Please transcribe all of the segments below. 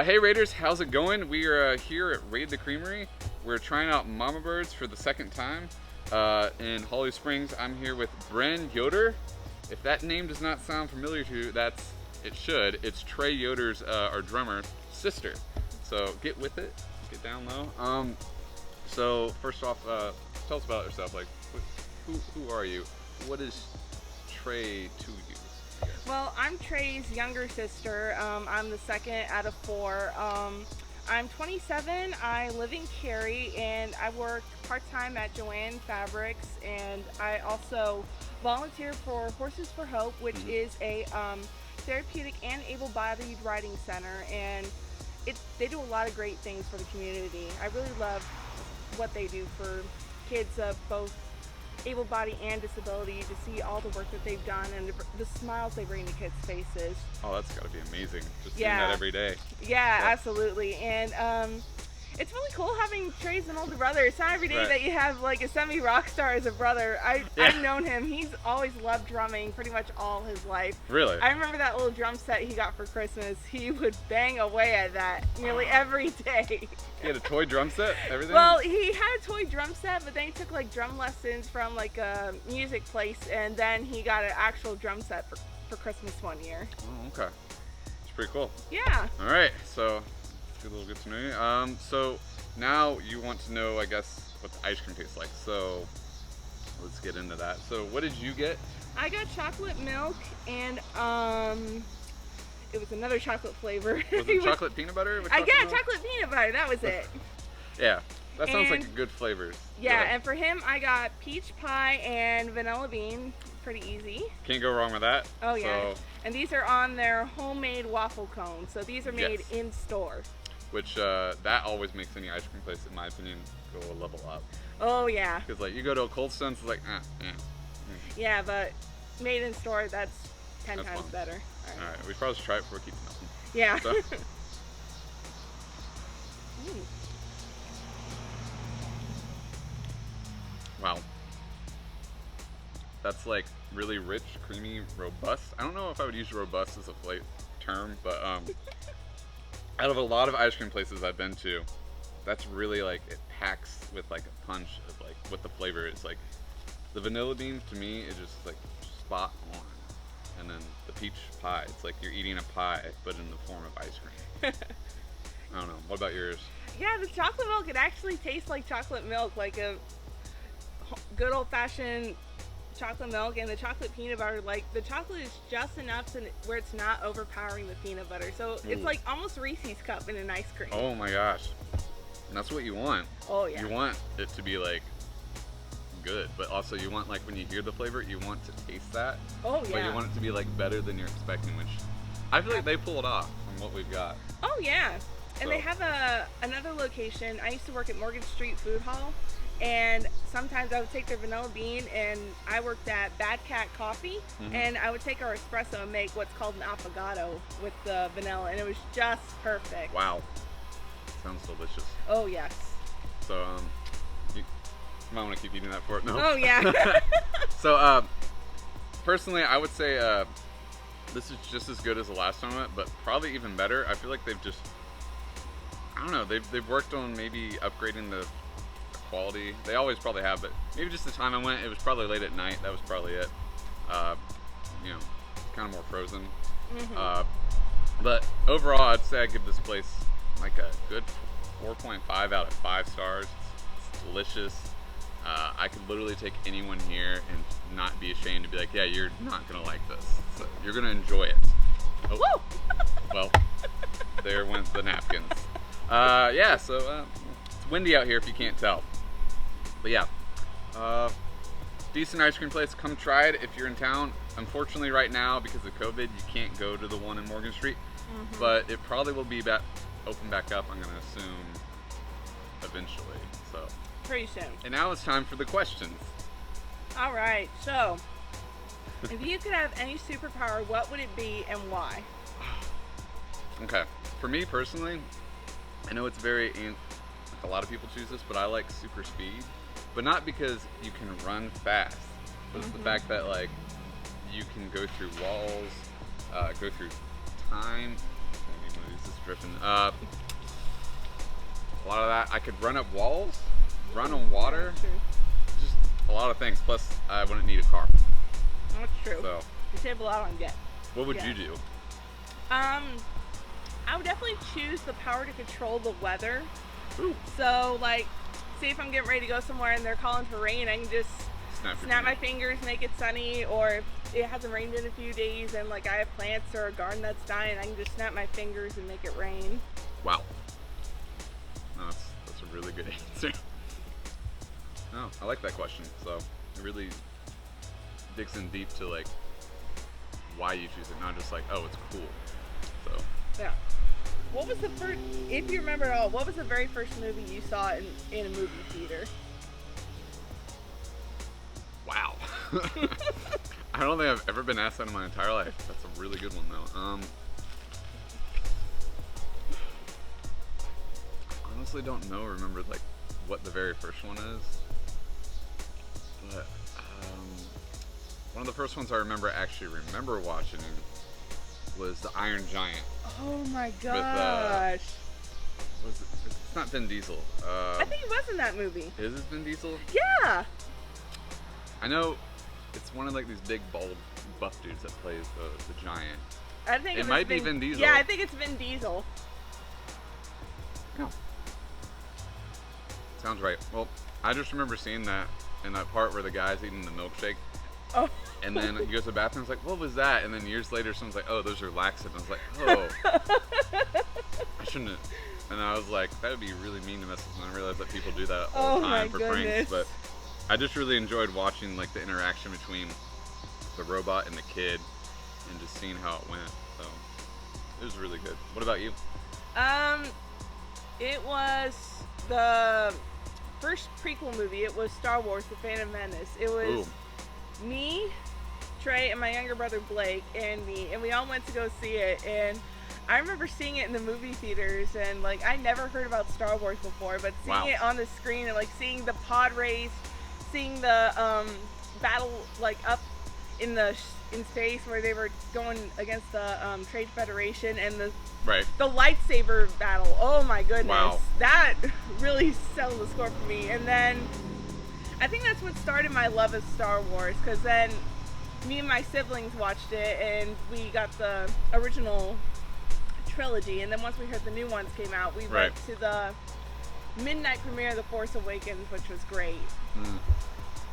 Hey Raiders, how's it going? We are here at Raid the Creamery. We're trying out Mama Birds for the second time in Holly Springs. I'm here with Brynn Yoder. If that name does not sound familiar to you, it should. It's Trey Yoder's, our drummer, sister. So get with it, get down low. So first off, tell us about yourself. Like, who are you? What is Trey to you? Well, I'm Trey's younger sister. I'm the second out of four. I'm 27. I live in Quarry, and I work part-time at Joanne Fabrics, and I also volunteer for Horses for Hope, which is a therapeutic and able-bodied riding center, and they do a lot of great things for the community. I really love what they do for kids of both able-bodied and disability, to see all the work that they've done and the smiles they bring to kids' faces. Oh, that's got to be amazing. Just doing that every day. Yeah, absolutely. And it's really cool having Trey's an older brother. It's not every day that you have like a semi-rock star as a brother. I've known him. He's always loved drumming pretty much all his life. Really? I remember that little drum set he got for Christmas. He would bang away at that nearly every day. He had a toy drum set, everything? Well, he had a toy drum set, but then he took like drum lessons from like a music place, and then he got an actual drum set for Christmas one year. Oh, okay. It's pretty cool. Yeah. All right, so it's a little good to know you. So now you want to know, I guess, what the ice cream tastes like. So let's get into that. So what did you get? I got chocolate milk and it was another chocolate flavor. Was it chocolate peanut butter? I got chocolate peanut butter. That was it. Yeah, that sounds like a good flavors. Yeah, and for him, I got peach pie and vanilla bean. Pretty easy. Can't go wrong with that. Oh yeah. So, and these are on their homemade waffle cones. So these are made in store. Which that always makes any ice cream place, in my opinion, go a level up. Oh yeah. Because like you go to a Cold Stone's, it's like Yeah, but made in store, that's 10 times fun. Better. All right, we probably should try it before we keep melting. Yeah. So. Wow. That's like really rich, creamy, robust. I don't know if I would use robust as a term, but out of a lot of ice cream places I've been to, that's really like, it packs with like a punch of like what the flavor is. Like the vanilla bean to me is just like spot on. And then the peach pie, it's like you're eating a pie, but in the form of ice cream. I don't know. What about yours? Yeah, the chocolate milk, it actually tastes like chocolate milk, like a good old-fashioned chocolate milk. And the chocolate peanut butter, like the chocolate is just enough to where it's not overpowering the peanut butter. So it's like almost Reese's cup in an ice cream. Oh my gosh. And that's what you want. Oh yeah. You want it to be like good, but also you want, like, when you hear the flavor, you want to taste that. Oh yeah. But you want it to be like better than you're expecting, which I feel like they pull it off from what we've got. Oh yeah. And they have another location. I used to work at Morgan Street Food Hall, and sometimes I would take their vanilla bean, and I worked at Bad Cat Coffee, and I would take our espresso and make what's called an affogato with the vanilla, and it was just perfect. Wow. Sounds delicious. Oh yes. So you might want to keep eating that for it. No? Oh yeah. So personally, I would say this is just as good as the last time I went, but probably even better. I feel like they've just, I don't know, they've worked on maybe upgrading the quality. They always probably have, but maybe just the time I went, it was probably late at night. That was probably it. You know, kind of more frozen. But overall, I'd say I give this place like a good 4.5 out of 5 stars. It's delicious. I could literally take anyone here and not be ashamed to be like, yeah, you're not gonna like this. So you're gonna enjoy it. Oh, Woo! Well, there went the napkins. Yeah, so it's windy out here if you can't tell. But yeah, decent ice cream place. Come try it if you're in town. Unfortunately, right now, because of COVID, you can't go to the one in Morgan Street. But it probably will be open back up, I'm gonna assume, eventually. So pretty soon. And now it's time for the questions. All right, so if you could have any superpower, what would it be and why? Okay, for me personally, I know it's very, like a lot of people choose this, but I like super speed. But not because you can run fast, but it's the fact that like you can go through walls, go through time, movies. It's dripping. A lot of that. I could run up walls, run on water. That's true. Just a lot of things. Plus, I wouldn't need a car. That's true. So, You save a lot on gas. what would you do? I would definitely choose the power to control the weather. Ooh. So, like, say if I'm getting ready to go somewhere and they're calling for rain, I can just snap my fingers, make it sunny. Or if it hasn't rained in a few days and, like, I have plants or a garden that's dying, I can just snap my fingers and make it rain. Wow. No, that's a really good answer. No, I like that question. So it really digs in deep to like why you choose it, not just like, oh, it's cool. So yeah. What was the first, if you remember at all, what was the very first movie you saw in a movie theater? wow. I don't think I've ever been asked that in my entire life. That's a really good one though. Honestly don't know or remember like what the very first one is. But one of the first ones I remember watching was The Iron Giant. Oh my gosh. It's not Vin Diesel. I think he was in that movie. Is it Vin Diesel? Yeah. I know it's one of like these big bald buff dudes that plays the giant. I think it might be Vin Diesel. Yeah, I think it's Vin Diesel. No. Sounds right. Well, I just remember seeing that in that part where the guy's eating the milkshake. Oh. And then he goes to the bathroom and is like, what was that? And then years later, someone's like, oh, those are laxatives. And I was like, oh. I shouldn't have. And I was like, that would be really mean to mess with. And I realized that people do that all the time for pranks. But I just really enjoyed watching like the interaction between the robot and the kid and just seeing how it went. So it was really good. What about you? It was the first prequel movie. It was Star Wars: The Phantom Menace. It was me, Trey, and my younger brother Blake, and me, and we all went to go see it. And I remember seeing it in the movie theaters, and like I never heard about Star Wars before, but seeing it on the screen and like seeing the pod race, seeing the battle like up in space where they were going against the Trade Federation and the lightsaber battle. Oh my goodness. Wow. That really settled the score for me. And then I think that's what started my love of Star Wars, because then me and my siblings watched it and we got the original trilogy, and then once we heard the new ones came out, we went to the midnight premiere of The Force Awakens, which was great.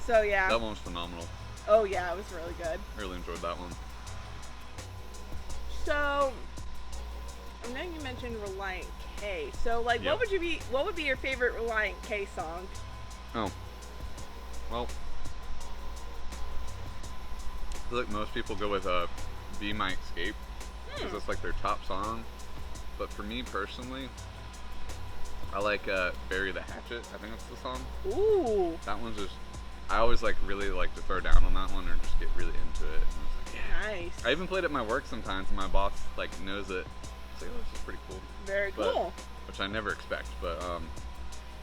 So yeah. That one was phenomenal. Oh yeah, it was really good. I really enjoyed that one. So, I know you mentioned Relient K. So, like, what would be your favorite Relient K song? Oh, well, I feel like most people go with "Be My Escape" because that's like their top song. But for me personally, I like "Bury the Hatchet." I think that's the song. Ooh. That one's just. I always like really like to throw down on that one or just get really into it. And it's like, yeah. Nice. I even played it at my work sometimes, and my boss like knows it. It's like, oh, this is pretty cool. Very cool. Which I never expect. But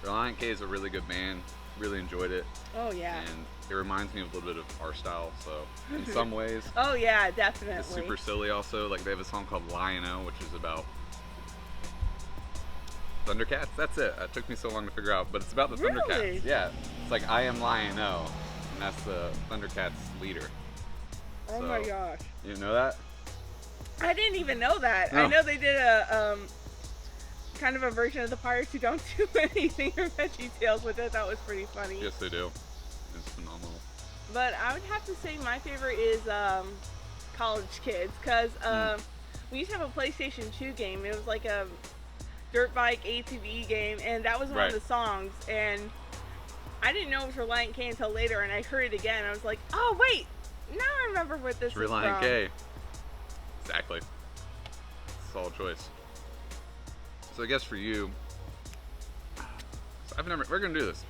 Relient K is a really good band. Really enjoyed it. Oh yeah. And it reminds me of a little bit of our style. So in some ways. Oh yeah, definitely. It's super silly. Also, like they have a song called Lion-O, which is about Thundercats. That's it. It took me so long to figure out, but it's about the Thundercats. Yeah. It's like I am Lion-O, and that's the Thundercats leader. Oh my gosh. You didn't know that? I didn't even know that. No. I know they did a kind of a version of the Pirates Who Don't Do Anything or Veggie Tales, which I thought was pretty funny. Yes, they do. It's phenomenal. But I would have to say my favorite is College Kids, because we used to have a PlayStation 2 game. It was like a dirt bike ATV game, and that was one of the songs. And I didn't know it was Relient K until later, and I heard it again. I was like, oh wait, now I remember what this is Relient from. K. Exactly. Solid choice. So I guess for you, we're gonna do this.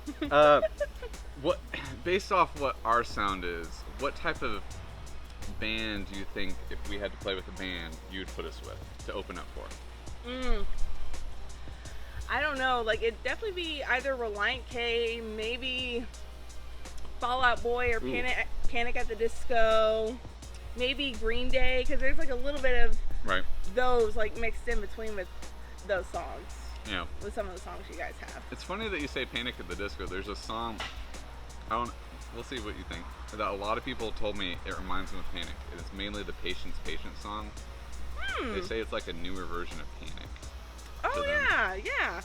What, based off what our sound is, what type of band do you think, if we had to play with a band, you'd put us with to open up for? I don't know. Like, it'd definitely be either Relient K, maybe Fall Out Boy, or Panic at the Disco. maybe Green Day, because there's like a little bit of Right. those like mixed in between with those songs. Yeah. With some of the songs you guys have. It's funny that you say Panic at the Disco. There's a song, we'll see what you think, that a lot of people told me it reminds them of Panic. It's mainly the Patience song. They say it's like a newer version of Panic. Oh yeah, yeah.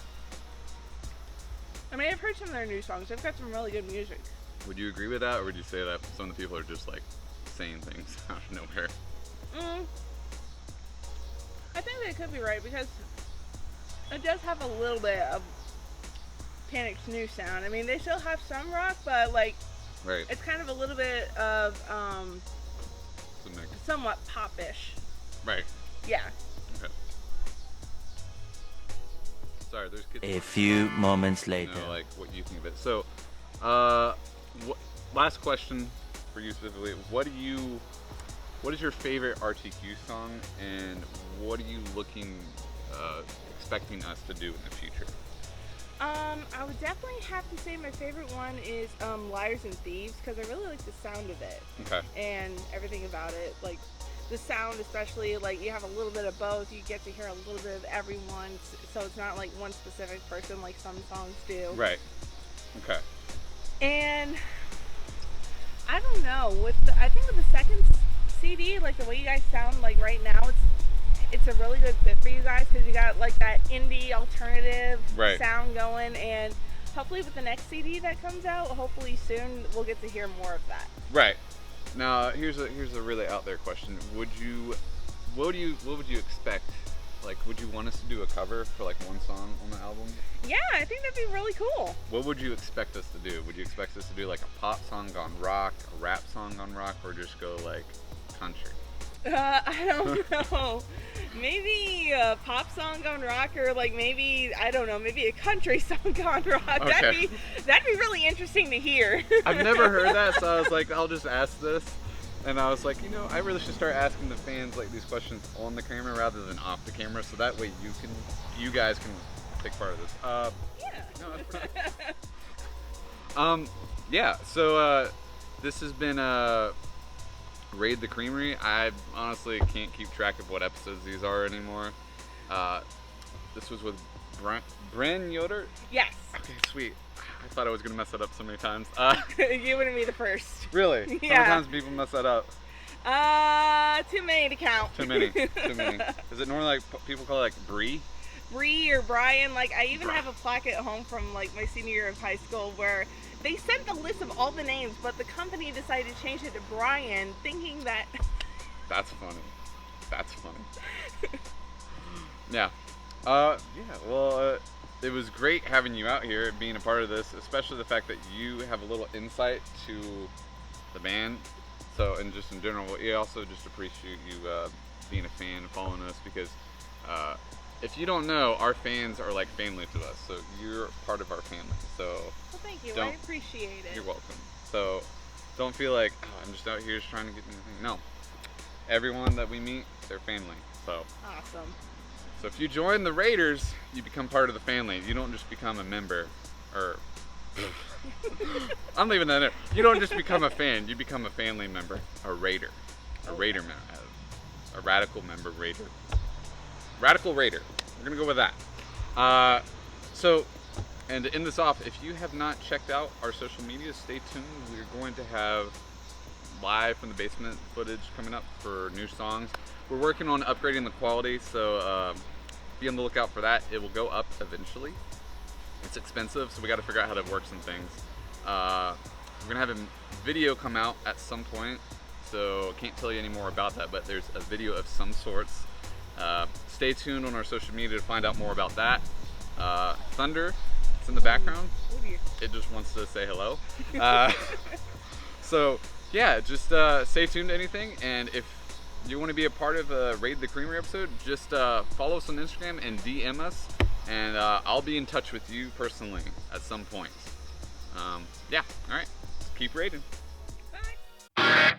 I mean, I've heard some of their new songs. They've got some really good music. Would you agree with that, or would you say that some of the people are just like saying things out of nowhere? I think they could be right, because it does have a little bit of Panic's new sound. I mean, they still have some rock, but like, Right. it's kind of a little bit of somewhat pop-ish. Right. Yeah. Okay. Sorry, there's kids. A few moments later. You know, like what you think of it. So, last question for you specifically. What is your favorite RTQ song, and what are you expecting us to do in the future? I would definitely have to say my favorite one is Liars and Thieves, because I really like the sound of it. Okay. And everything about it, like the sound especially, like you have a little bit of both. You get to hear a little bit of everyone, so it's not like one specific person like some songs do. Right. Okay. And I don't know, I think with the second CD, like the way you guys sound like right now, it's a really good fit for you guys, because you got like that indie alternative sound going, and hopefully with the next CD that comes out, hopefully soon, we'll get to hear more of that. Right. Now, here's a really out there question. What would you expect? Like, would you want us to do a cover for like one song on the album? Yeah, I think that'd be really cool. What would you expect us to do? Would you expect us to do like a pop song gone rock, a rap song gone rock, or just go like country? I don't know. Maybe a pop song gone rock, or like maybe, I don't know, maybe a country song gone rock. Okay. That'd be really interesting to hear. I've never heard that, so I was like, I'll just ask this. And I was like, I really should start asking the fans like these questions on the camera rather than off the camera, so that way you guys can take part of this. Yeah. No, yeah. So this has been Raid the Creamery. I honestly can't keep track of what episodes these are anymore. This was with Brynn Yoder? Yes. Okay, sweet. I thought I was going to mess that up so many times. You wouldn't be the first. Really? Yeah. How many times people mess that up? Too many to count. Too many. Too many. Is it normally like people call it like Bree? Bree or Brian. Like, I even have a plaque at home from like my senior year of high school where they sent the list of all the names, but the company decided to change it to Brian, thinking that... That's funny. That's funny. Yeah. Yeah, well, it was great having you out here, being a part of this, especially the fact that you have a little insight to the band. So, and just in general, we also just appreciate you being a fan, following us, because if you don't know, our fans are like family to us. So you're part of our family. So well, thank you. I appreciate it. You're welcome. So don't feel like, oh, I'm just out here just trying to get anything. No. Everyone that we meet, they're family. So awesome. So if you join the Raiders, you become part of the family. You don't just become a member, or I'm leaving that in. You don't just become a fan. You become a family member, a Raider, a Raider member, a radical member Raider, radical Raider. We're gonna go with that. So, and to end this off, if you have not checked out our social media, stay tuned. We're going to have live from the basement footage coming up for new songs. We're working on upgrading the quality, so be on the lookout for that. It will go up eventually. It's expensive, so we got to figure out how to work some things. We're gonna have a video come out at some point, so can't tell you any more about that, but there's a video of some sorts. Stay tuned on our social media to find out more about that. Thunder, it's in the background. It just wants to say hello. So yeah, just stay tuned to anything, and if you want to be a part of a Raid the Creamery episode, just follow us on Instagram and DM us, and I'll be in touch with you personally at some point. Yeah, all right, keep raiding. Bye.